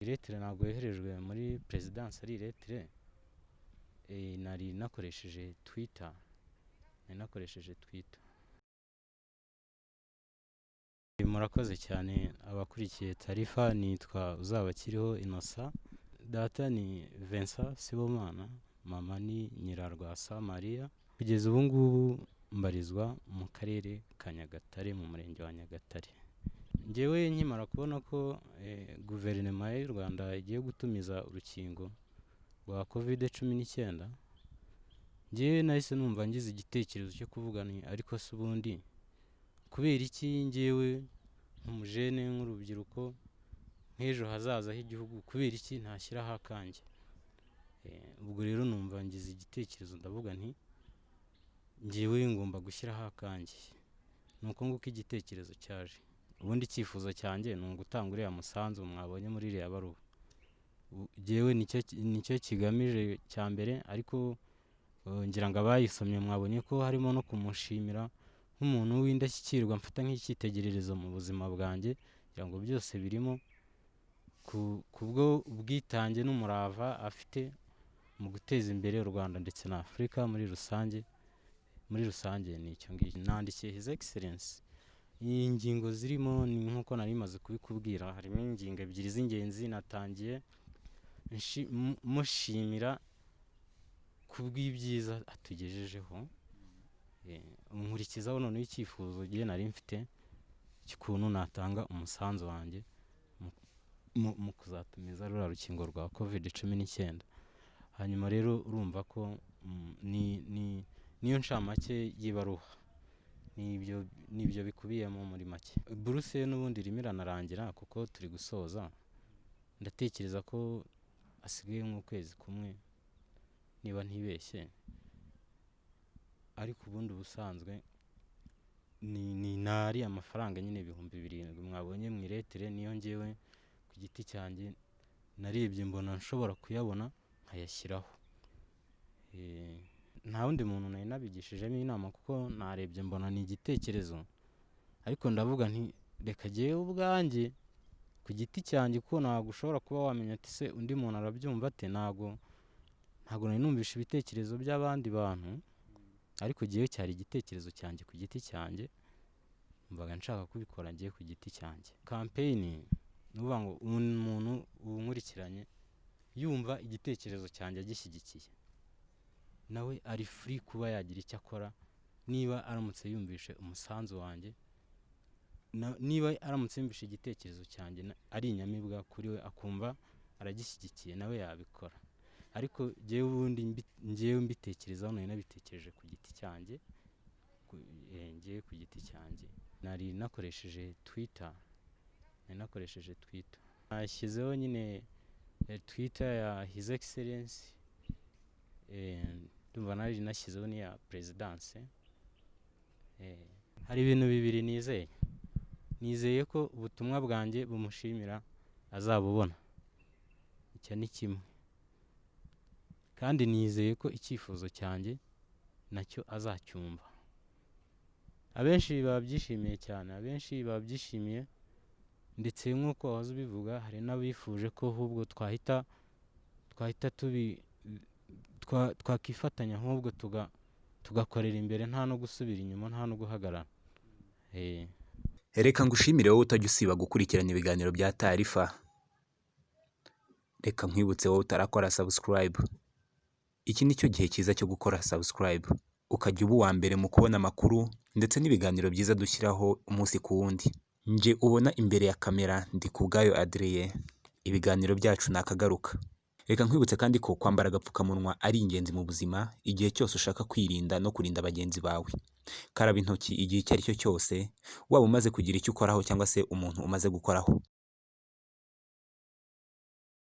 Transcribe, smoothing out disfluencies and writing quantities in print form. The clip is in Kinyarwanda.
Iretire ntabwo yoherejwe muri perezidansi ari iretire, nari nakoresheje Twitter. Murakoze cyane abakurikiye Tarifa, nitwa Uzabakiriho Innocent, data ni Vincent Sibomana, mama ni Nyirarwasa Maria. Kugeza ubu ngubu mbarizwa mu karere ka Nyagatare, mu murenge wa Nyagatare. Njyewe nkimara kubona ko guverinoma y'u Rwanda igiye gutumiza urukingo rwa COVID-19, njyewe nahise numva ngize igitekerezo cyo kuvuga nti ariko se ubundi kubera iki njyewe nk'umujene, nk'urubyiruko, nk'ejo hazaza h'igihugu, kubera iki ntashyiraho akanjye? Ubwo rero numva ngize igitekerezo ndavuga nti njyewe ngomba gushyiraho akanjye. Nuko nguko igitekerezo cyaje. Ubundi icyifuzo cyanjye ni ugutanga uriya musanzu mwabonye muri iriya baruwa. Njyewe nicyo kigamije cya mbere, ariko ngira ngo abayisomye mwabonye ko harimo no kumushimira nk'umuntu w'indashyikirwa mfata nk'icyitegererezo mu buzima bwanjye, kugira ngo byose birimo kubwo ubwitange n'umurava afite mu guteza imbere u Rwanda ndetse na Afurika muri rusange. Ni icyo ngicyo nandikiye His Excellency. Ingingo zirimo ni nk'uko nari maze kubikubwira, harimo ingingo ebyiri z'ingenzi. Natangiye mushimira kubw'ibyiza atugejejeho, nkurikizaho noneho icyifuzo gihe nari mfite cy'ukuntu natanga umusanzu wanjye mu kuzatumiza ruriya rukingo rwa COVID-19. Hanyuma rero urumva ko niyo ncamake y'ibaruha, nibyo bikubiyemo muri make. Buruse n'ubundi irimo iranarangira kuko turi gusoza. Ndatekereza ko hasigaye nk'ukwezi kumwe niba ntibeshye, ariko ubundi ubusanzwe ni nari amafaranga nyine 7,000 mwabonye mu iretire, niyo njyewe ku giti cyanjye narebye mbona nshobora kuyabona nkayashyiraho. Nta wundi muntu nari nabigishijemo inama kuko narebye mbona ni igitekerezo, ariko ndavuga nti reka jyewe ubwanjye ku giti cyanjye, kuko ntabwo ushobora kuba wamenya ati se undi muntu arabyumva ate. Ntabwo nari numvisha ibitekerezo by'abandi bantu, ariko jyewe cyari igitekerezo cyanjye ku giti cyanjye, mvaga nshaka kubikora ngiye ku giti cyanjye. Kampeyini ni ukuvuga ngo umuntu unkurikiranye yumva igitekerezo cyanjye agishyigikiye, nawe ari free kuba yagira icyo akora. Niba aramutse yumvishe umusanzu wanjye, niba aramutse yumvishe igitekerezo cyanjye ari inyamibwa kuri we, akumva aragishyigikiye, nawe yabikora. Ariko njyewe mbitekerezaho, nari nabitekereje ku giti cyanjye. Njyewe ku giti cyanjye nari nakoresheje Twitter. Nashyizeho nyine Twitter ya His Excellency, ndumva nari nashyizeho n'iya perezidansi. Hari ibintu bibiri nizeye ko ubutumwa bwanjye bumushimira azabubona. Icyo ni kimwe, kandi nizeye ko icyifuzo cyanjye nacyo azacyumva. Abenshi babyishimiye cyane, ndetse nk'uko wahoze ubivuga, hari n'abifuje ko ahubwo twakifatanya ahubwo tugakorera imbere, nta no gusubira inyuma, nta no guhagarara. Reka ngushimire wowe utajya usiba gukurikirana ibiganiro bya Tarifa. Reka nkwibutse wowe utarakora subscribe, iki ni cyo gihe cyiza cyo gukora subscribe, ukajya uba uwa mbere mu kubona amakuru ndetse n'ibiganiro byiza dushyiraho umunsi ku wundi. Nje ubona imbere ya kamera ndi Kubwayo Adrien, ibiganiro byacu nakagaruka. Reka nkwibutse kandi ko kwambara agapfukamunwa ari ingenzi mu buzima, igihe cyose ushaka kwirinda no kurinda bagenzi bawe. Karaba intoki igihe icyo ari cyo cyose, waba umaze kugira icyo ukoraho cyangwa se umuntu umaze gukoraho.